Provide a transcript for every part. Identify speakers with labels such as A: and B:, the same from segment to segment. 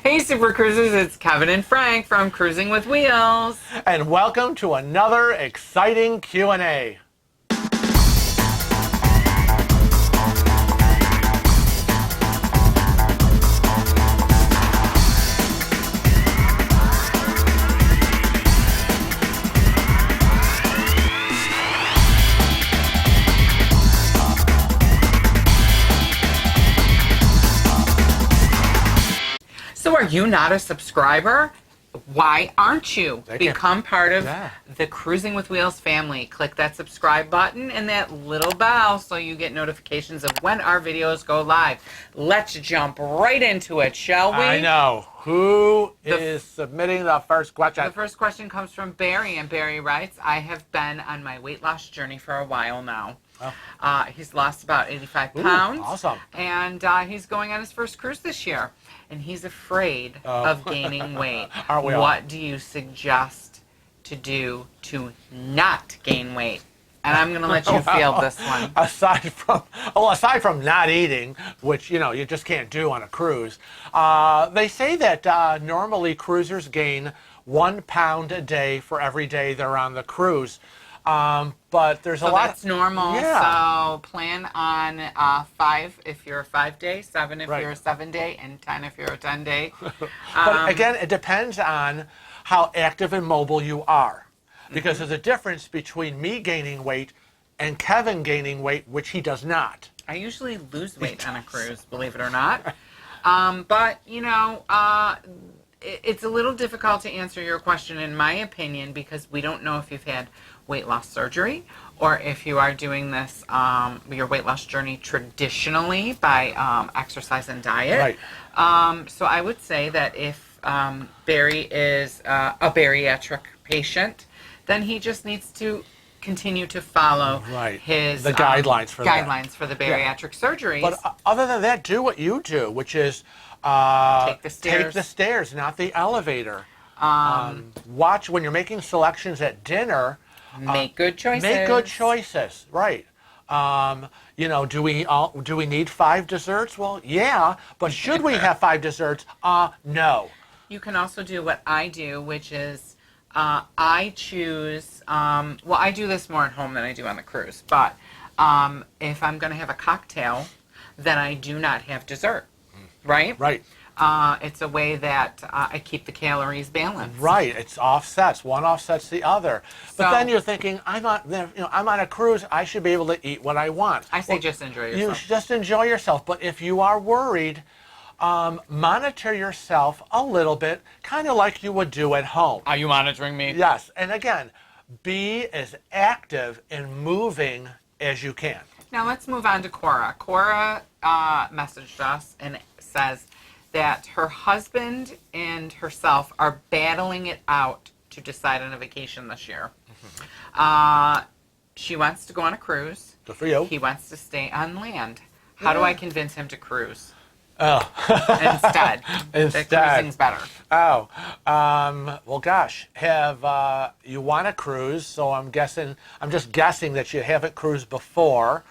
A: Hey, Super Cruisers, it's Kevin and Frank from Cruising with Wheels.
B: And welcome to another exciting Q&A.
A: So are you not a subscriber? Why aren't you? Become part of the Cruising with Wheels family. Click that subscribe button and that little bell so you get notifications of when our videos go live. Let's jump right into it, shall we?
B: I know. Who is submitting the first question?
A: The first question comes from Barry, and Barry writes, I have been on my weight loss journey for a while now. Oh. He's lost about 85 pounds.
B: Awesome.
A: And he's going on his first cruise this year. And he's afraid of gaining weight.
B: Aren't we all?
A: What do you suggest to do to not gain weight? And I'm going to let you field this one.
B: Aside from not eating, which, you just can't do on a cruise, they say that normally cruisers gain 1 pound a day for every day they're on the cruise. But there's a lot.
A: That's normal.
B: Yeah.
A: So plan on 5 if you're a 5-day, 7 if you're a 7-day, and 10 if you're a 10-day.
B: But again, it depends on how active and mobile you are. Because there's a difference between me gaining weight and Kevin gaining weight, which he does not.
A: I usually lose weight on a cruise, believe it or not. But, it's a little difficult to answer your question, in my opinion, because we don't know if you've had weight loss surgery or if you are doing this, your weight loss journey traditionally by exercise and diet.
B: Right.
A: So I would say that if Barry is a bariatric patient, then he just needs to continue to follow his
B: the guidelines for
A: the bariatric surgeries.
B: But other than that, do what you do, which is take the stairs, not the elevator. Watch when you're making selections at dinner.
A: Make good choices.
B: Make good choices, right. Do we need 5 desserts? Well, yeah, but should we have 5 desserts? No.
A: You can also do what I do, which is I choose, I do this more at home than I do on the cruise, but if I'm going to have a cocktail, then I do not have dessert, right?
B: Right.
A: It's a way that I keep the calories balanced.
B: Right. It's offsets. One offsets the other. But then you're thinking, I'm on a cruise. I should be able to eat what I want.
A: I say just enjoy yourself.
B: You should just enjoy yourself. But if you are worried, monitor yourself a little bit, kind of like you would do at home.
A: Are you monitoring me?
B: Yes. And again, be as active and moving as you can.
A: Now let's move on to Cora. Cora messaged us and says that her husband and herself are battling it out to decide on a vacation this year. She wants to go on a cruise.
B: Good for you.
A: He wants to stay on land. How do I convince him to cruise?
B: Oh.
A: Instead. The cruising's better.
B: Oh. Well, gosh. You want to cruise, so I'm just guessing that you haven't cruised before.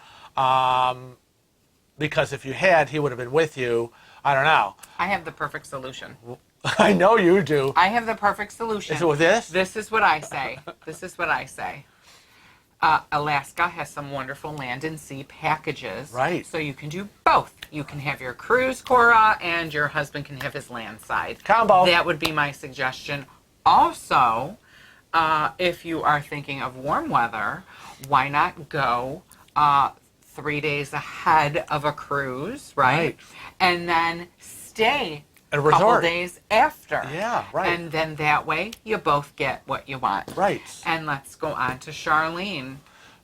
B: Because if you had, he would have been with you. I don't know.
A: I have the perfect solution.
B: I know you do.
A: I have the perfect solution.
B: Is it with this?
A: This is what I say. Alaska has some wonderful land and sea packages.
B: Right.
A: So you can do both. You can have your cruise, Cora, and your husband can have his land side.
B: Combo.
A: That would be my suggestion. Also, if you are thinking of warm weather, why not go 3 days ahead of a cruise, right? And then stay
B: at a
A: couple days after.
B: Yeah, right.
A: And then that way you both get what you want.
B: Right.
A: And let's go on to Charlene.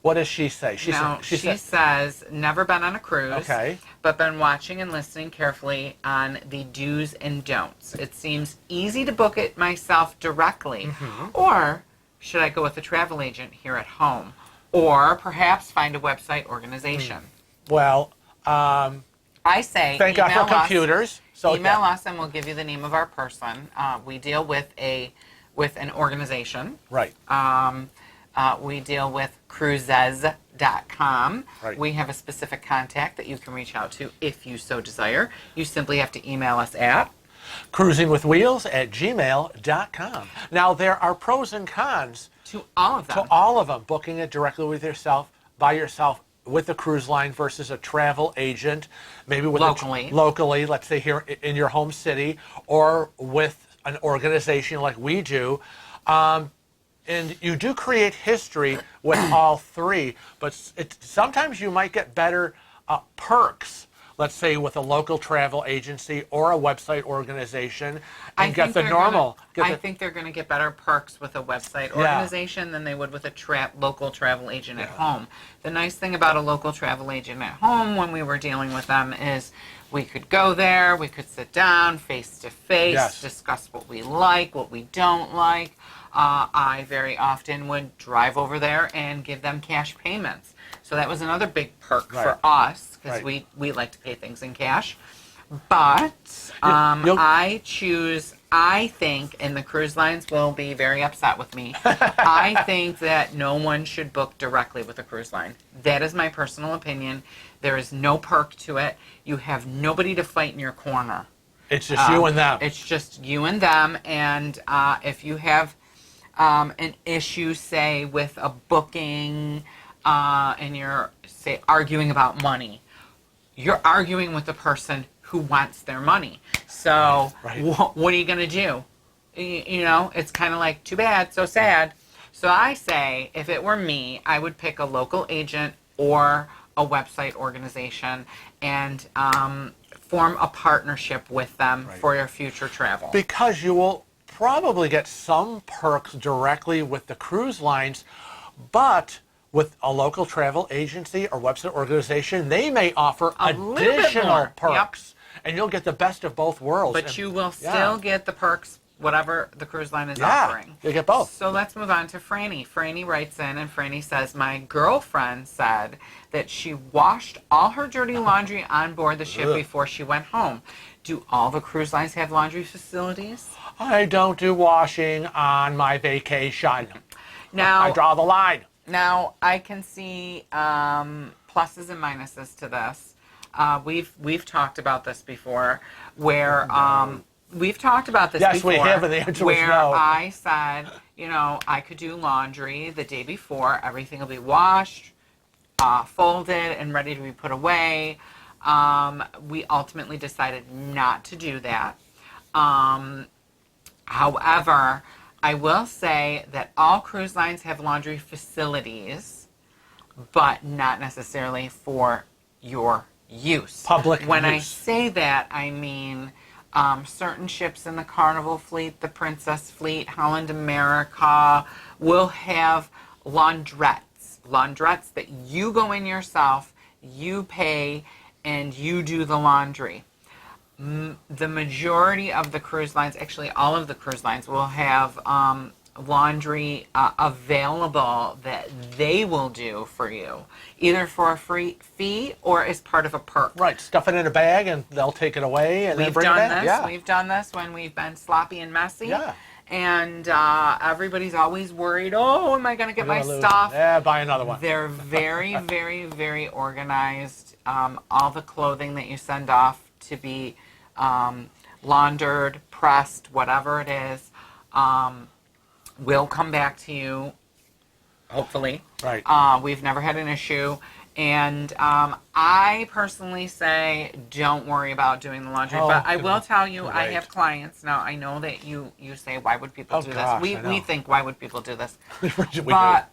B: What does she say? She
A: says, never been on a cruise,
B: okay,
A: but been watching and listening carefully on the do's and don'ts. It seems easy to book it myself directly. Or should I go with a travel agent here at home? Or perhaps find a website organization?
B: Well,
A: I say
B: thank God for computers.
A: So email us and we'll give you the name of our person. We deal with an organization.
B: Right.
A: We deal with cruises.com.
B: Right.
A: We have a specific contact that you can reach out to if you so desire. You simply have to email us at
B: cruisingwithwheels@gmail.com. Now, there are pros and cons
A: To all of them.
B: to all of them. Booking it directly with yourself, by yourself, with a cruise line versus a travel agent, maybe with locally, let's say here in your home city, or with an organization like we do. And you do create history with all three, but sometimes you might get better perks, let's say with a local travel agency or a website organization, and get the normal.
A: I think they're going to get better perks with a website organization than they would with a local travel agent at home. The nice thing about a local travel agent at home when we were dealing with them is we could go there, we could sit down face to face, discuss what we like, what we don't like. I very often would drive over there and give them cash payments. So that was another big perk for us because we like to pay things in cash. But I think, and the cruise lines will be very upset with me, I think that no one should book directly with a cruise line. That is my personal opinion. There is no perk to it. You have nobody to fight in your corner.
B: It's just you and them.
A: It's just you and them. And if you have an issue, say, with a booking and you're, say, arguing about money, you're arguing with the person who wants their money. So what are you going to do? You know, it's kind of like, too bad, so sad. So I say, if it were me, I would pick a local agent or a website organization and form a partnership with them for your future travel.
B: Because you will probably get some perks directly with the cruise lines, but with a local travel agency or website organization, they may offer additional perks, and you'll get the best of both worlds.
A: But you will still get the perks, whatever the cruise line is offering.
B: You get both.
A: So let's move on to Franny. Franny writes in, and Franny says, my girlfriend said that she washed all her dirty laundry on board the ship before she went home. Do all the cruise lines have laundry facilities?
B: I don't do washing on my vacation.
A: Now,
B: I draw the line.
A: Now, I can see pluses and minuses to this. We've talked about this before, where we've talked about this before.
B: Yes, we have, and the answer was
A: where
B: no.
A: I said, you know, I could do laundry the day before. Everything will be washed, folded, and ready to be put away. We ultimately decided not to do that. However, I will say that all cruise lines have laundry facilities, but not necessarily for your use.
B: Public
A: When
B: use.
A: I say that, I mean certain ships in the Carnival fleet, the Princess fleet, Holland America, will have laundrettes. Laundrettes that you go in yourself, you pay, and you do the laundry. The majority of the cruise lines, actually all of the cruise lines, will have laundry available that they will do for you, either for a free fee or as part of a perk.
B: Right, stuff it in a bag and they'll take it away and then bring it back.
A: We've done this when we've been sloppy and messy.
B: Yeah.
A: And everybody's always worried, oh, am I going to get my stuff?
B: Yeah, buy another one.
A: They're very, very, very organized. All the clothing that you send off to be laundered, pressed, whatever it is, will come back to you, hopefully.
B: Right.
A: We've never had an issue. And I personally say don't worry about doing the laundry. But I will tell you, I have clients. Now, I know that you say, why would people do this? We think, why would people do this? But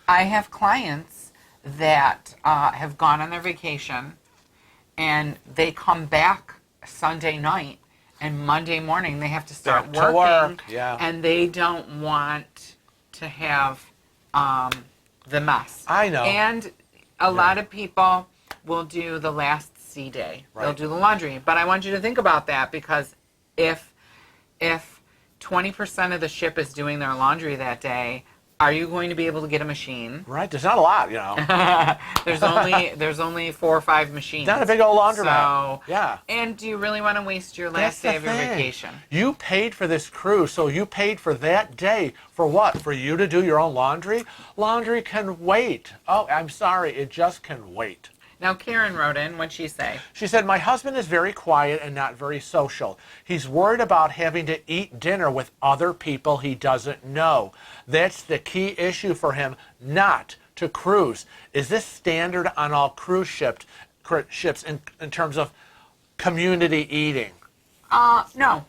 A: I have clients that have gone on their vacation, and they come back Sunday night, and Monday morning they have to start working. And they don't want to have the mess.
B: I know.
A: And a lot of people will do the last sea day. They'll do the laundry. But I want you to think about that, because if 20% of the ship is doing their laundry that day, are you going to be able to get a machine?
B: Right, there's not a lot, you know.
A: there's only 4 or 5 machines.
B: Not a big old laundromat.
A: So,
B: yeah.
A: And do you really want to waste your last day of your vacation?
B: You paid for this cruise, so you paid for that day. For what? For you to do your own laundry? Laundry can wait. Oh, I'm sorry, it just can wait.
A: Now, Karen wrote in. What'd she say?
B: She said, my husband is very quiet and not very social. He's worried about having to eat dinner with other people he doesn't know. That's the key issue for him, not to cruise. Is this standard on all cruise ships in terms of community eating?
A: No.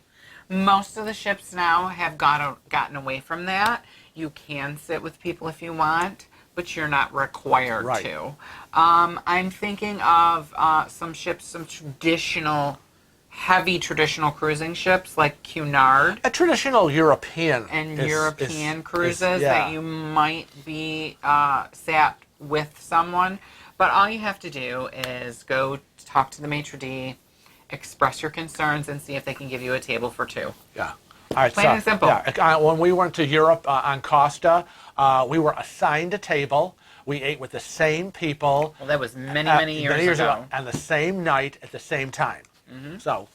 A: Most of the ships now have gotten away from that. You can sit with people if you want, but you're not required to. I'm thinking of some ships, some heavy traditional cruising ships like Cunard.
B: A traditional European.
A: And European cruises that you might be sat with someone. But all you have to do is go talk to the maitre d', express your concerns, and see if they can give you a table for two.
B: Yeah. All right,
A: Plain and simple.
B: Yeah, when we went to Europe on Costa, we were assigned a table. We ate with the same people.
A: Well, that was many years ago.
B: On the same night at the same time. So,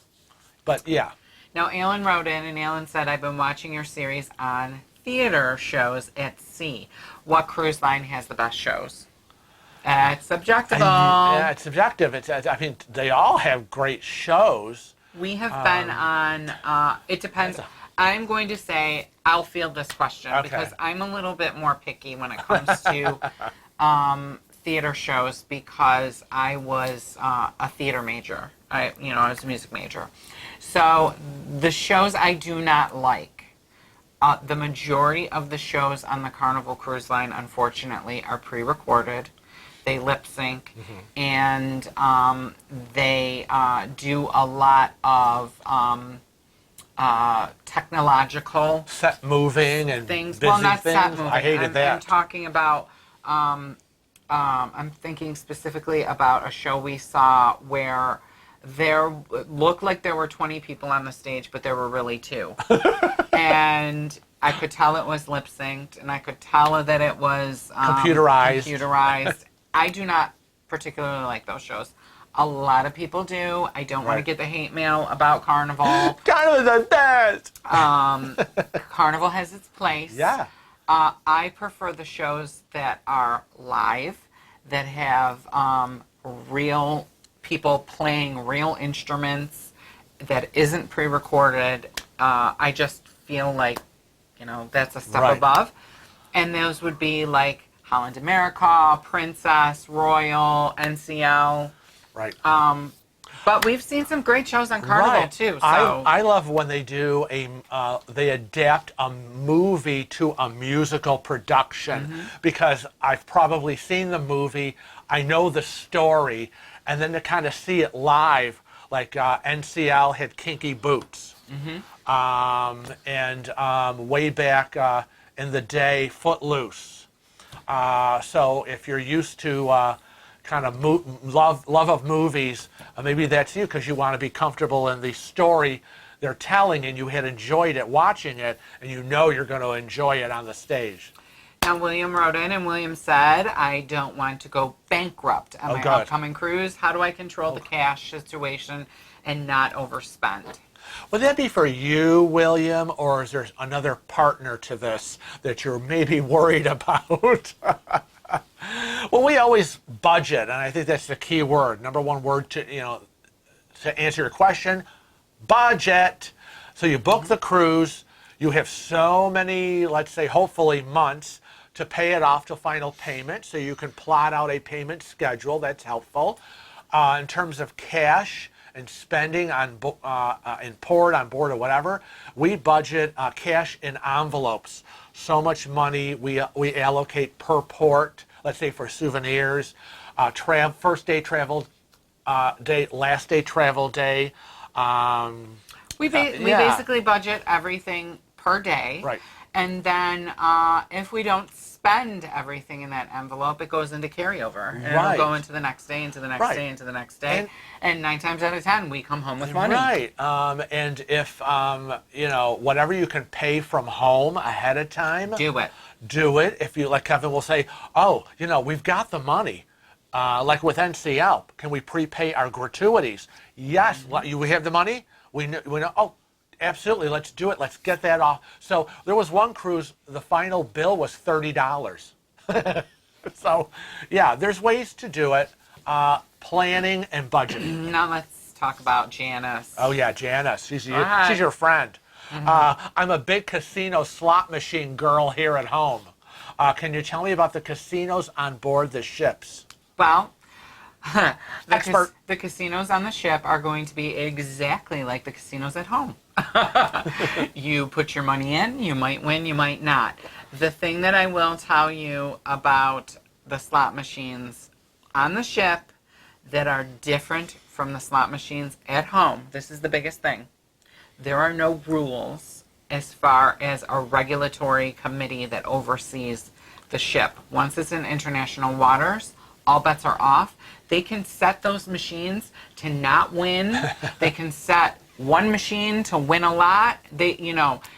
B: but yeah.
A: Now, Alan wrote in, and Alan said, I've been watching your series on theater shows at sea. What cruise line has the best shows? It's subjective.
B: Yeah, it's subjective. I mean, they all have great shows.
A: We have been on, it depends. I'm going to say I'll field this question because I'm a little bit more picky when it comes to theater shows because I was a theater major. I was a music major. So the shows I do not like, the majority of the shows on the Carnival Cruise Line, unfortunately, are pre-recorded. They lip sync, and they do a lot of technological
B: set moving and
A: things.
B: Busy
A: Well, not
B: things.
A: set moving.
B: I hated that.
A: I'm talking about. I'm thinking specifically about a show we saw where there looked like there were 20 people on the stage, but there were really 2. And I could tell it was lip synced, and I could tell that it was computerized. I do not particularly like those shows. A lot of people do. I don't want to get the hate mail about Carnival.
B: Carnival's the best.
A: Carnival has its place.
B: Yeah.
A: I prefer the shows that are live, that have real people playing real instruments, that isn't pre-recorded. I just feel like, that's a step above. And those would be like Holland America, Princess, Royal, NCL.
B: Right.
A: But we've seen some great shows on Carnival too. So
B: I love when they do they adapt a movie to a musical production because I've probably seen the movie, I know the story, and then to kind of see it live, like NCL had Kinky Boots, and way back in the day, Footloose. So if you're used to kind of love of movies, maybe that's you because you want to be comfortable in the story they're telling, and you had enjoyed it watching it, and you're going to enjoy it on the stage.
A: Now, William wrote in, and William said, I don't want to go bankrupt on my upcoming cruise. How do I control the cash situation and not overspend?
B: Would that be for you, William, or is there another partner to this that you're maybe worried about? Well, we always budget, and I think that's the key word. Number one word to answer your question, budget. So you book the cruise. You have so many, let's say, hopefully months to pay it off to final payment, so you can plot out a payment schedule. That's helpful. In terms of cash and spending on port, on board, or whatever, we budget cash in envelopes. So much money we allocate per port. Let's say for souvenirs, first day travel day, last day travel day.
A: We basically budget everything per day.
B: Right.
A: And then if we don't spend everything in that envelope, it goes into carryover. And it'll go into the next day, into the next day, into the next day. And 9 times out of 10, we come home with money.
B: Right. And if, whatever you can pay from home ahead of time.
A: Do it.
B: Do it. If you, like Kevin will say, we've got the money. Like with NCL, can we prepay our gratuities? Yes. We have the money? We know, absolutely, let's do it. Let's get that off. So there was one cruise, the final bill was $30. So, yeah, there's ways to do it. planning and budgeting.
A: Now let's talk about Janice.
B: Oh yeah, Janice. She's your friend. I'm a big casino slot machine girl here at home. Can you tell me about the casinos on board the ships?
A: Well,
B: Expert.
A: The casinos on the ship are going to be exactly like the casinos at home. You put your money in, you might win, you might not. The thing that I will tell you about the slot machines on the ship that are different from the slot machines at home, this is the biggest thing. There are no rules as far as a regulatory committee that oversees the ship. Once it's in international waters, all bets are off. They can set those machines to not win. They can set one machine to win a lot.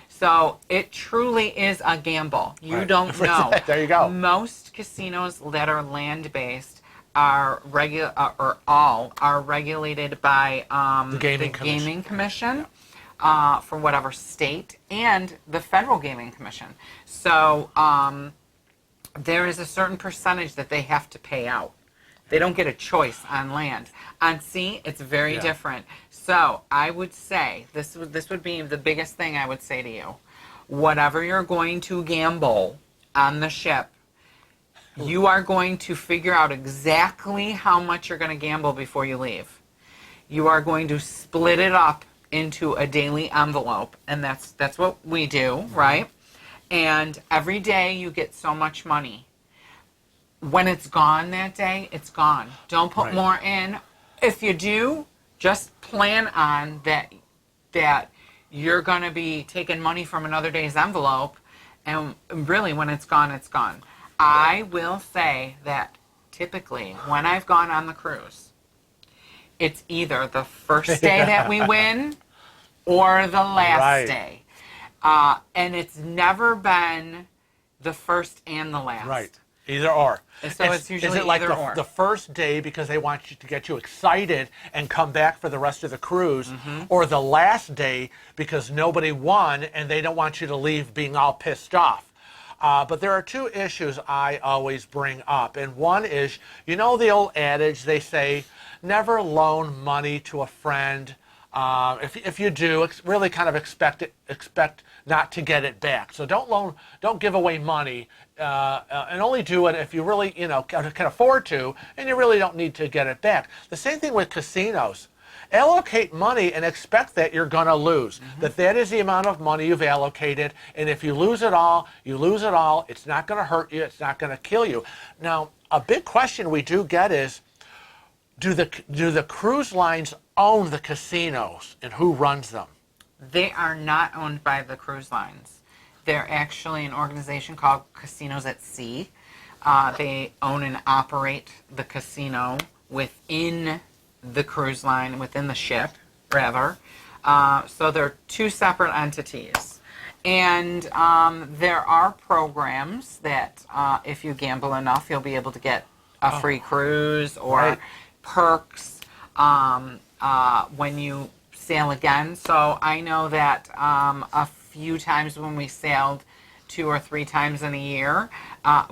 A: So it truly is a gamble. You don't know.
B: There you go.
A: Most casinos that are land-based are all are regulated by
B: the Gaming
A: Commission. For whatever state, and the Federal Gaming Commission. So there is a certain percentage that they have to pay out. They don't get a choice on land. On sea, it's very different. So I would say, this would be the biggest thing I would say to you. Whatever you're going to gamble on the ship, you are going to figure out exactly how much you're going to gamble before you leave. You are going to split it up into a daily envelope, and that's what we do, right? And every day you get so much money. When it's gone that day, it's gone. Don't put more in. If you do, just plan on that you're going to be taking money from another day's envelope, and really when it's gone, it's gone. I will say that typically when I've gone on the cruise, it's either the first day that we win or the last day. And it's never been the first and the last.
B: Right. Either or.
A: So it's usually
B: is it like
A: either or.
B: the first day because they want you to get you excited and come back for the rest of the cruise, or the last day because nobody won and they don't want you to leave being all pissed off? But there are two issues I always bring up. And one is, the old adage, they say, never loan money to a friend. If you do, really kind of expect not to get it back. So don't give away money, and only do it if you really, can afford to, and you really don't need to get it back. The same thing with casinos. Allocate money and expect that you're going to lose. That is the amount of money you've allocated, and if you lose it all, you lose it all. It's not going to hurt you. It's not going to kill you. Now, a big question we do get is, do the cruise lines own the casinos, and who runs them?
A: They are not owned by the cruise lines. They're actually an organization called Casinos at Sea. They own and operate the casino within the cruise line, within the ship, rather. So they're two separate entities. And there are programs that if you gamble enough, you'll be able to get a free cruise or perks when you sail again. So I know that a few times when we sailed 2 or 3 times in a year,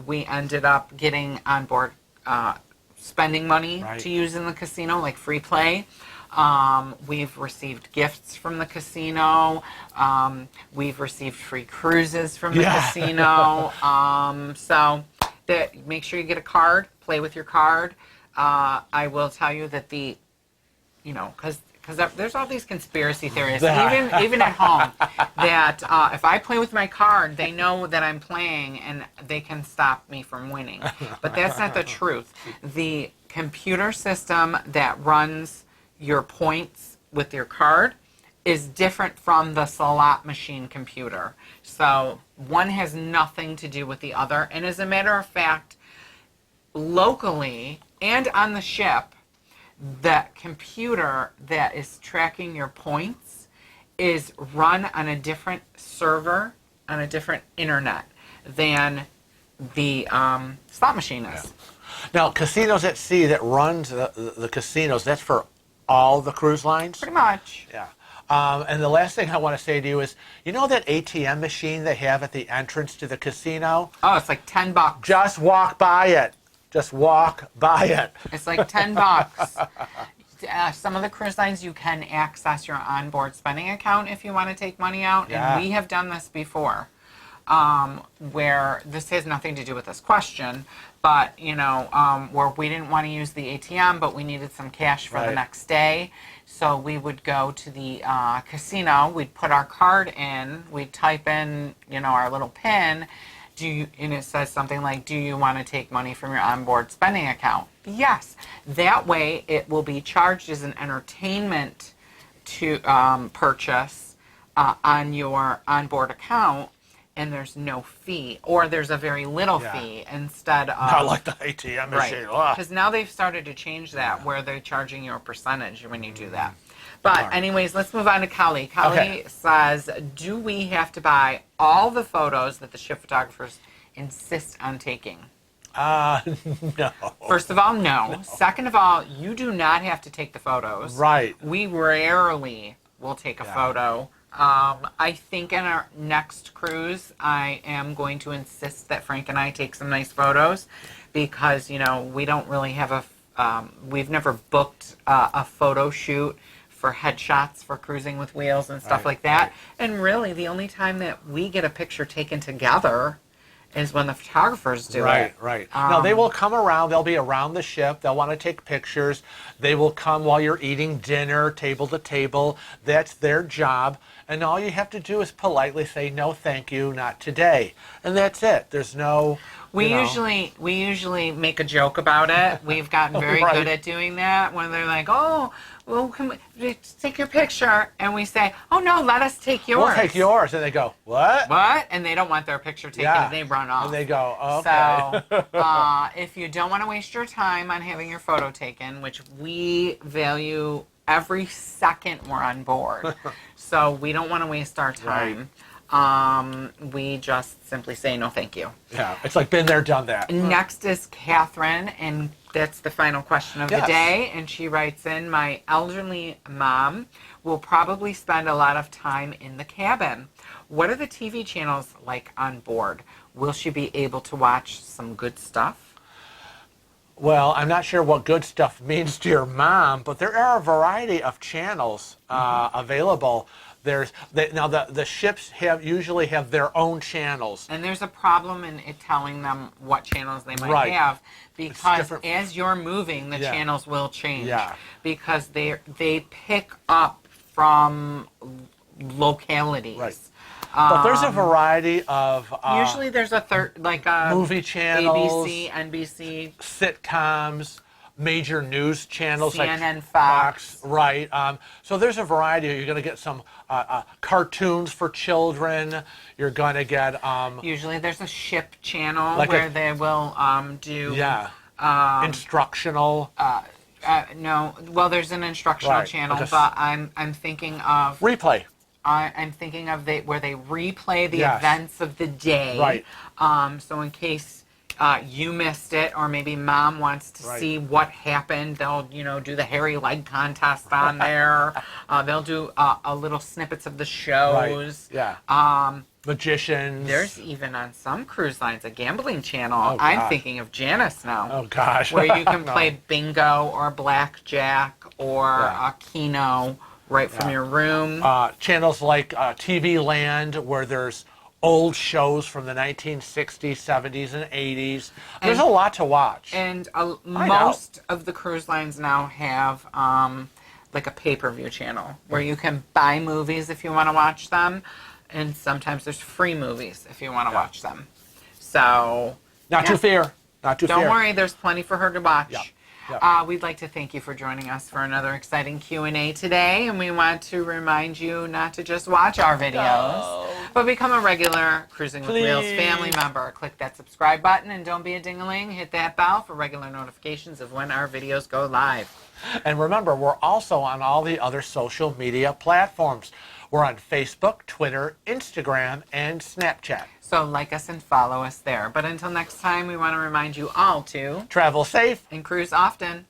A: we ended up getting on board spending money to use in the casino, like free play. We've received gifts from the casino. We've received free cruises from the casino. So make sure you get a card, play with your card. I will tell you that because there's all these conspiracy theories, even at home, that if I play with my card, they know that I'm playing and they can stop me from winning. But that's not the truth. The computer system that runs your points with your card is different from the slot machine computer. So one has nothing to do with the other. And as a matter of fact, locally and on the ship, that computer that is tracking your points is run on a different server, on a different internet than the slot machine is.
B: Now, Casinos at Sea that runs the casinos, that's for all the cruise lines?
A: Pretty much.
B: Yeah. And the last thing I want to say to you is, that ATM machine they have at the entrance to the casino?
A: Oh, it's like $10.
B: Just walk by it. Just walk by it.
A: It's like $10. Some of the cruise lines, you can access your onboard spending account if you want to take money out.
B: Yeah.
A: And we have done this before, where this has nothing to do with this question, but, where we didn't want to use the ATM, but we needed some cash for the next day. So we would go to the casino, we'd put our card in, we'd type in, our little PIN, and it says something like, do you want to take money from your onboard spending account? Yes. That way it will be charged as an entertainment to purchase on your onboard account, and there's no fee, or there's a very little fee instead of...
B: Not like the ATM machine.
A: Because now they've started to change that, where they're charging you a percentage when you do that. But anyways, let's move on to Kelly. Kelly says, do we have to buy all the photos that the ship photographers insist on taking?
B: No.
A: First of all, no. Second of all, you do not have to take the photos.
B: Right.
A: We rarely will take a photo. I think in our next cruise, I am going to insist that Frank and I take some nice photos because, we don't really have we've never booked a photo shoot for headshots for Cruising with Wheels and stuff like that. And really, the only time that we get a picture taken together is when the photographers do it.
B: Right. No, they will come around. They'll be around the ship. They'll want to take pictures. They will come while you're eating dinner, table to table. That's their job. And all you have to do is politely say, no, thank you, not today. And that's it. There's no...
A: We usually make a joke about it. We've gotten very good at doing that when they're like, oh, well, can we take your picture? And we say, oh, no, let us take yours.
B: We'll take yours. And they go, what?
A: What? And they don't want their picture taken, and they run off.
B: And they go, okay.
A: So if you don't want to waste your time on having your photo taken, which we value every second we're on board, so we don't want to waste our time. We just simply say no thank you.
B: Yeah, it's like been there, done that.
A: Next is Catherine, and that's the final question of the day. And she writes in, my elderly mom will probably spend a lot of time in the cabin. What are the TV channels like on board? Will she be able to watch some good stuff?
B: Well, I'm not sure what good stuff means to your mom, but there are a variety of channels available. Now the ships usually have their own channels,
A: and there's a problem in it telling them what channels they might have, because as you're moving, the channels will change. Because they pick up from localities.
B: Right. But there's a variety of
A: usually there's a
B: movie channels,
A: ABC, NBC,
B: sitcoms, major news channels
A: CNN,
B: like
A: Fox.
B: Right. So there's a variety. You're going to get some cartoons for children. You're going to get...
A: usually there's a ship channel where they will do...
B: instructional...
A: no, well, there's an instructional channel, but I'm thinking of...
B: Replay.
A: I'm thinking of where they replay the events of the day.
B: Right.
A: So in case you missed it, or maybe mom wants to see what happened, they'll do the hairy leg contest on there. They'll do a little snippets of the shows.
B: Magicians.
A: There's even on some cruise lines a gambling channel.
B: Oh,
A: I'm thinking of Janice now.
B: Oh gosh.
A: Where you can play bingo or blackjack or a Keno right from your room.
B: Channels like TV Land, where there's old shows from the 1960s, 70s, and 80s. There's a lot to watch.
A: And most of the cruise lines now have like a pay-per-view channel where you can buy movies if you want to watch them, and sometimes there's free movies if you want to watch them. So
B: not to fear.
A: Don't worry, there's plenty for her to watch.
B: Yep.
A: We'd like to thank you for joining us for another exciting Q&A today, and we want to remind you not to just watch our videos, but become a regular Cruising with Wheels family member. Click that subscribe button, and don't be a ding-a-ling. Hit that bell for regular notifications of when our videos go live.
B: And remember, we're also on all the other social media platforms. We're on Facebook, Twitter, Instagram, and Snapchat.
A: So like us and follow us there. But until next time, we want to remind you all to
B: travel safe
A: and cruise often.